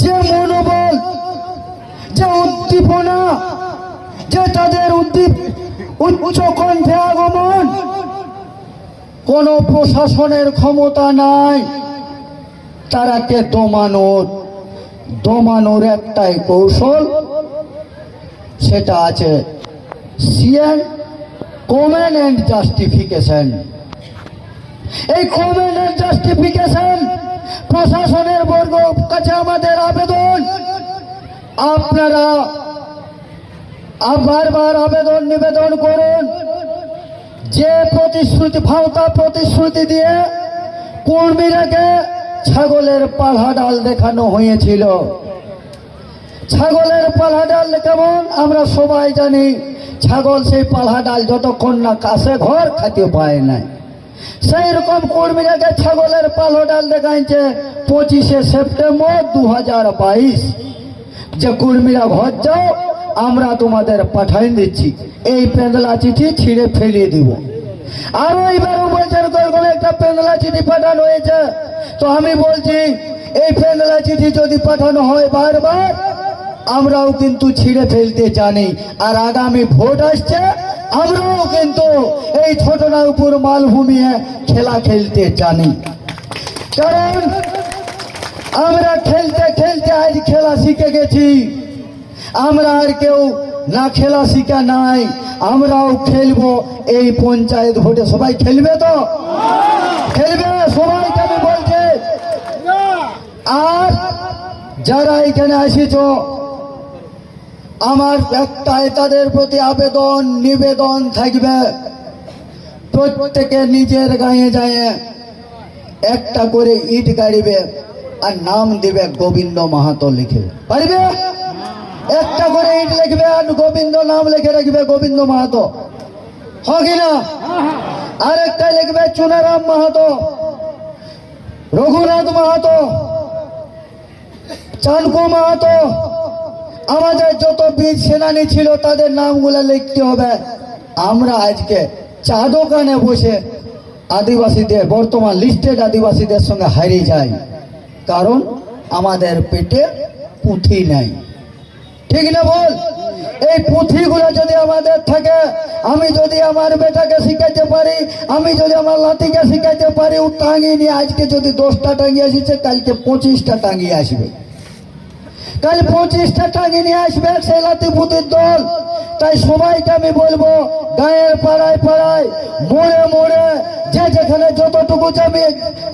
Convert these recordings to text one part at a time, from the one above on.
যে মনোবল, যে উদ্দীপনা, যে তাদের উচ্চ কণ্ঠে আগমন, কোন প্রশাসনের ক্ষমতা নাই তারাকে দমানোর একটাই কৌশল, সেটা আছে সিএন, কমেন্ট এন্ড জাস্টিফিকেশন। এই কমেন্ট এন্ড জাস্টিফিকেশন প্রশাসনের বর্গ কাছে আমাদের আবেদন, আপনারা বারবার আবেদন নিবেদন করুন যে প্রতিশ্রুতি, ভাওতা প্রতিশ্রুতি দিয়ে কর্মীরাকে ছাগলের পালহা ডাল দেখানো হয়েছিল। ছাগলের পালহা ডাল কেমন আমরা সবাই জানি। ছাগল সেই পালহা ডাল যতক্ষণ না কাছে ঘর খাতে পায় না, সেই রকম কর্মীরাকে ছাগলের পালহা ডাল দেখাইছে 25শে সেপ্টেম্বর 2022, যে কর্মীরা ঘর যাও, আমরা তোমাদের পাঠাই দিচ্ছি, এই পেন্দলা চিঠি ছিঁড়ে ফেলিয়ে দিব। আর এইবারও বলছেন একটা পেন্দলা চিঠি পাঠানো হয়েছে। তো আমি বলছি এই পেন্দলা চিঠি যদি পাঠানো হয় বারবার, আমরাও কিন্তু ছিঁড়ে ফেলতে জানি। আর আগামী ভোট আসছে, আমরাও কিন্তু এই ছোটনাগপুর মালভূমিতে খেলা খেলতে জানি। কারণ আমরা খেলতে খেলতে আজ খেলা শিখে গেছি। আমরা আর কেউ না খেলা শিখা নাই, আমরাও খেলবো এই পঞ্চায়েত ভোটে। সবাই খেলবে তো? খেলবে সবাইকে আমি বলছি। আর যারা এখানে আসিছ, আমার একটাই তাদের প্রতি আবেদন নিবেদন থাকবে, প্রত্যেকে নিজের গায়ে যায় একটা করে ইট গাড়িবে আর নাম দিবে গোবিন্দ মাহাতো লিখে। পারবে? একটা করে ইট লিখবে আর গোবিন্দ নাম লিখে রাখবে, গোবিন্দ মাহাতো, হয় না? আর একটা লিখবে চুনারাম মাহাতো, রঘুনাথ মাহাতো, চানকু মাহাতো। আমাদের যত বীর সেনানী ছিল তাদের নামগুলো লিখতে হবে। আমরা আজকে চা দোকানে বসে আদিবাসীদের, বর্তমান লিস্টেড আদিবাসীদের সঙ্গে হারিয়ে যাই, কারণ আমাদের পেটে পুঁথি নাই। ঠিক না বল? এই পুঁথিগুলো যদি আমাদের থাকে, আমি যদি আমার বেটাকে শিখাইতে পারি, আমি যদি আমার লাতিকে শিখাইতে পারি, ও টাঙিয়ে নিয়ে আজকে যদি 10টা টাঙিয়ে আসছে, কালকে 25টা টাঙিয়ে আসবে, কাল 25টা টাঙিয়ে নিয়ে আসবে সেই লাতি পুঁতির দল। তাই সবাইকে আমি বলবো, গায়ের পাড়ায় পাড়ায়, মোড়ে মোড়ে, যে যেখানে যতটুকু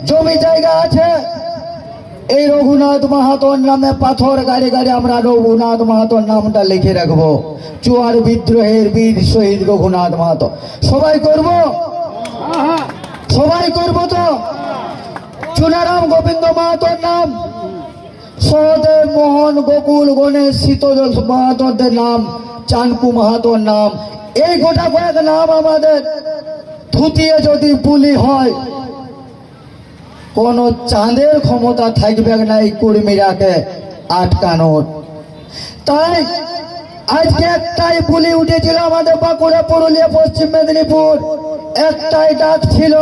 জমি জায়গা আছে, এই রঘুনাথ মাহাতোর নামে পাথর গাড়ি গাড়ি আমরা রঘুনাথ মাহাতোর নামটা লিখে রাখবো। চুয়ার বিদ্রোহের বীর শহীদ রঘুনাথ মাহাতো। সবাই করব? সবাই করব তো? চুনারাম গোবিন্দ মাহাতোর নাম, সহদেব, মোহন, গোকুল, গণেশ, শীতজল মাহাতোদের নাম, চানকু মাহাতোর নাম, এই গোটা কয়েক নাম আমাদের থুতিয়ে যদি বুলি হয়, কোন চাঁদের ক্ষমতা থাকবে না এই কর্মীরাকে আটকানোর। তাই আজকে একটাই বুলি উঠেছিল আমাদের বাঁকুড়া, পুরুলিয়া, পশ্চিম মেদিনীপুর, একটাই ডাক ছিল,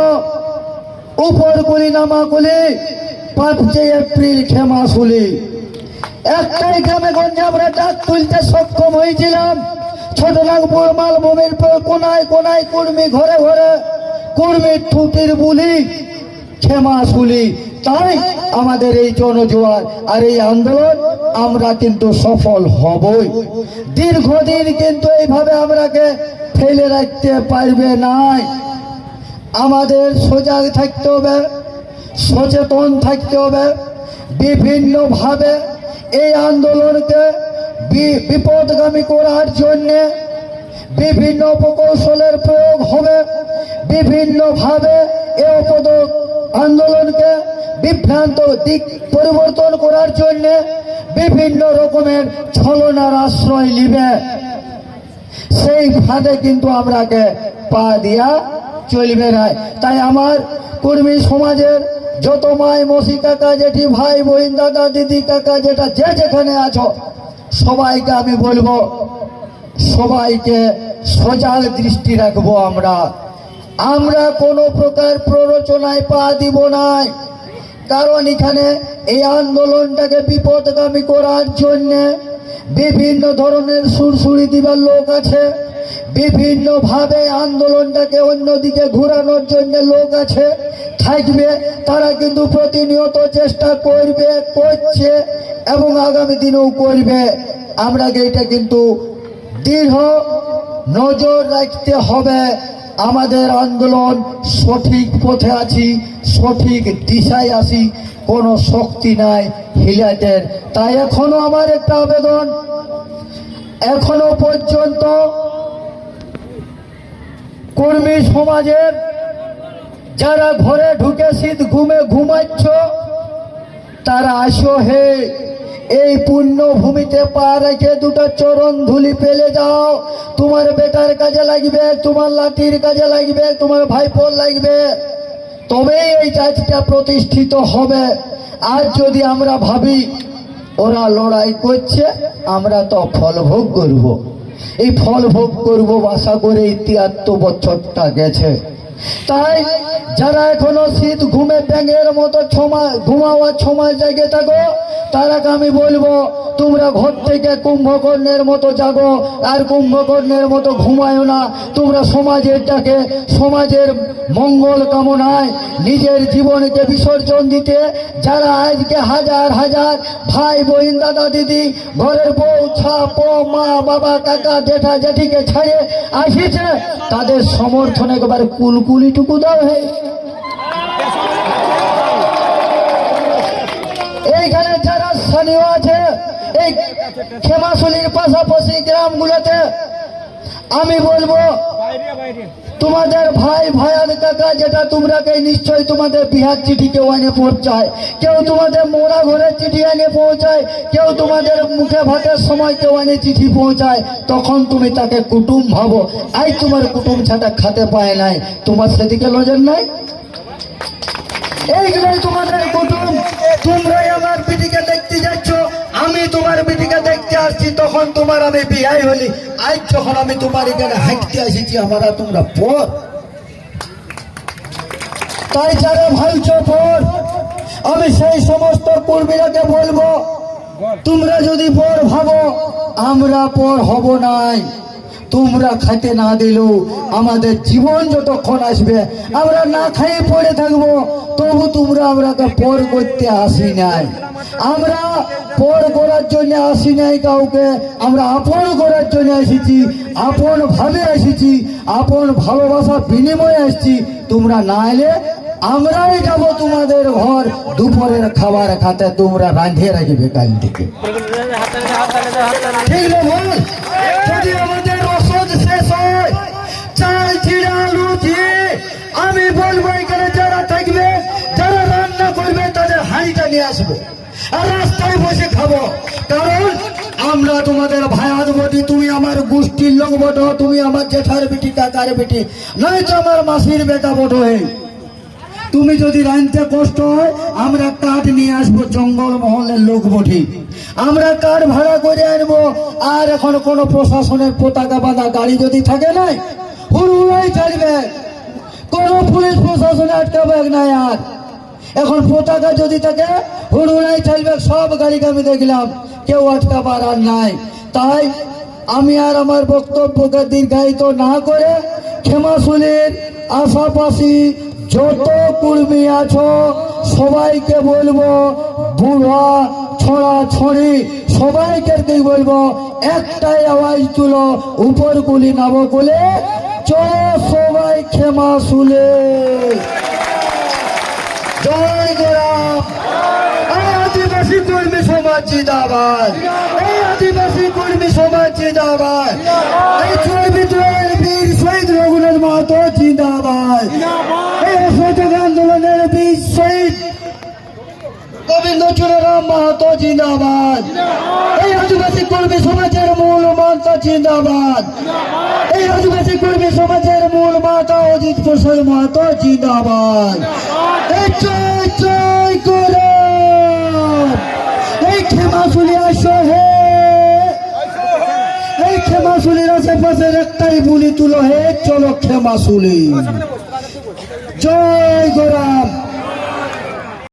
উপরকুলি নামাকুলি, 5 এপ্রিল ক্ষমাশুলি। একটাই গ্রামে গঞ্জে আমরা ডাক তুলতে সক্ষম হয়েছিলাম। ছোটনাগপুর মালভূমির কোনায় কোনায় কর্মী, ঘরে ঘরে কর্মীর থুতির বুলি, ক্ষমাশুলি। তাই আমাদের এই জনজোয়ার আর এই আন্দোলন আমরা কিন্তু সফল হবই। দীর্ঘদিন কিন্তু এইভাবে আমরাকে ফেলে রাখতে পারবে না। আমাদের সজাগ থাকতে হবে, সচেতন থাকতে হবে। বিভিন্নভাবে এই আন্দোলনকে বিপদগামী করার জন্যে বিভিন্ন প্রকৌশলের প্রয়োগ হবে। বিভিন্নভাবে এই আন্দোলনকে বিভ্রান্ত দিক পরিবর্তন করার জন্য বিভিন্ন রকমের ছলনার আশ্রয় নিবে। সেই ফাঁদে কিন্তু আমরাকে পা দিয়া চলবে না। তাই আমার কর্মী সমাজের যত মাই, মসি, কাকা, জেঠি, ভাই, বোন, দাদা, দিদি, কাকা, যেটা যে যেখানে আছো, সবাইকে আমি বলবো, সবাইকে সজাগ দৃষ্টি রাখবো। আমরা কোনো প্রকার প্ররোচনায় পা দিব না। কারণ এখানে এই আন্দোলনটাকে বিপদগামী করার জন্যে বিভিন্ন ধরনের সুরসুরি দিবার লোক আছে, বিভিন্নভাবে আন্দোলনটাকে অন্যদিকে ঘোরানোর জন্য লোক আছে থাকবে। তারা কিন্তু প্রতিনিয়ত চেষ্টা করবে, করছে এবং আগামী দিনেও করবে। আমরা এটা কিন্তু দৃঢ় নজর রাখতে হবে। আমাদের আন্দোলন সঠিক পথে আছি, সঠিক দিশায় আছি, কোনো শক্তি নাই হিলাটের। তাই এখনো আমার একটা আবেদন, এখনো পর্যন্ত কর্মী সমাজের যারা ঘরে ঢুকে শীত ঘুমে ঘুমাচ্ছ, তারা আসো হে, এই পুণ্য ভূমিতে পা রেখে দুটো চরণ ধুলি পেলে যাও। তোমার বেটার কাজে লাগবে, তোমার লাঠির কাজে লাগবে, তোমার ভাইপোর লাগবে, তবেই এই জাতিটা প্রতিষ্ঠিত হবে। আর যদি আমরা ভাবি ওরা লড়াই করছে, আমরা তো ফল ভোগ করব, এই ফল ভোগ করব আশা করে 73 বছরটা গেছে। তাই যারা এখনো শীত ঘুমে ব্যাঙের মতো ঘুমাওয়ার সময় জেগে থাকো, তারাকে আমি বলবো তোমরা ঘর থেকে কুম্ভকর্ণের মতো জাগো, আর কুম্ভকর্ণের মতো ঘুমায়ো না। তোমরা সমাজেরটাকে, সমাজের মঙ্গল কামনায় নিজের জীবনকে বিসর্জন দিতে, যারা আজকে হাজার হাজার ভাই বোন দাদা দিদি ঘরের বউ ছাপ মা বাবা কাকা জেঠা জেঠিকে ছাড়ে আসিছে, তাদের সমর্থন একবার কুলকুলিটুকু দাও হে। এইখানে যারা স্থানীয় আছে এই খেমাশুলির পাশাপাশি গ্রামগুলোতে, আমি বলবো তোমাদের ভাই ভাইয়ার কাকা যেটা তোমরাকে নিশ্চয় তোমাদের বিহার চিঠি কেউ এনে পৌঁছায়, কেউ তোমাদের মোড়া ঘরের চিঠি এনে পৌঁছায়, কেউ তোমাদের মুখে ভাতের সময় কেউ এনে চিঠি পৌঁছায়, তখন তুমি তাকে কুটুম ভাবো। আই তোমার কুটুম ছাটা খেতে পায় নাই, তোমার সেদিকে নজর নাই। এইগুলোই তোমাদের কুটুম। তোমরাই আমার বিটিকে দেখতে যাচ্ছ, আমি তোমার বিটিকে দেখতে আসছি, তখন তোমার আমি বিয়াই হলি। আজ যখন আমি তোমার এখানে হাঁটতে আসিছি, আমরা তোমরা পর। তাই যারা ভাইছ পর, আমি সেই সমস্ত কর্মীরাকে বলবো, তোমরা যদি পর ভাবো, আমরা পর হব নাই। তোমরা খাইতে না দিলেও আমাদের জীবন যতক্ষণ আসবে আমরা না খাইয়ে পড়ে থাকবো, তবু তোমরা আমরাকে পর করতে আসি নাই। আমরা পর করার জন্য আসি নাই কাউকে, আমরা আপন করার জন্য এসেছি, আপন ভাবে এসেছি, আপন ভালোবাসা বিনিময়ে আসছি। তোমরা না এলে আমরাই যাব তোমাদের ঘর দুপুরের খাবার খাতে, তোমরা রাঁধিয়ে রাখবে কাল থেকে। ঠিক না বল? যদি আমাদের রসদ শেষ হয়, চাল চিড়া লুচি, আমি বলবো এখানে যারা থাকবে, যারা রান্না করবে, তাদের হাঁড়িটা নিয়ে আসবো আর রাস্তায় বসে খাবো। কারণ আমরা তোমাদের ভাইয়ার বটি, তুমি আমার গোষ্ঠীর লোক বটো, তুমি আমার জেঠার বেটি কাকার বেটি, নয়তো আমার মাসির বেটা বটো। তুমি যদি রাঁধতে কষ্ট হয়, আমরা কাঠ নিয়ে আসবো, জঙ্গল মহলের লোক বটি, আমরা কাঠ ভাড়া করে আনবো। আর এখন কোন প্রশাসনের পতাকা বাঁধা গাড়ি যদি থাকে নাই, হুড়ুড়াই চলবে, কোন পুলিশ প্রশাসনে আটকাবে নাই। আর এখন পতাকা যদি থাকে, হুড়ুড়াই চলবে, সব গাড়িকে আমি দেখলাম, কেউ আটকাবার আর নাই। তাই আমি আর আমার বক্তব্যকে দীর্ঘায়িত না করে, খেমাশুলির আশাপাশি যত কর্মী আছো সবাইকে বলবো, বুড়া ছড়া ছড়ি সবাইকে বলবো, একটাই আওয়াজ তুলো, উপর কুলি নাবো কুলে, চলো সবাই খেমাশুলে। জয় গোরাম। এই আদিবাসী কর্মী সমাজ জিন্দাবাদ, এই আদিবাসী কর্মী সমাজ জিন্দাবাদ, এই চর্বিতের বীর শহীদ রঘুনাথ মাহাতো জিন্দাবাদ, এই অসহযোগ আন্দোলনের বীর শহীদ গোবিন্দ চুনারাম মাহাতো জিন্দাবাদ, এই আদিবাসী কর্মী সমাজের মূল মন্ত্র জিন্দাবাদ, এই আদিবাসী কর্মী সমাজের মূল মাতা অজিত প্রসাদ মাহাতো জিন্দাবাদ। এই জয় জয় করে এই খেমাশুলি আসো হে, এই খেমাশুলির আশেপাশের একটাই বুলি তুলো হে, চলো খেমাশুলি। জয় গোরাম।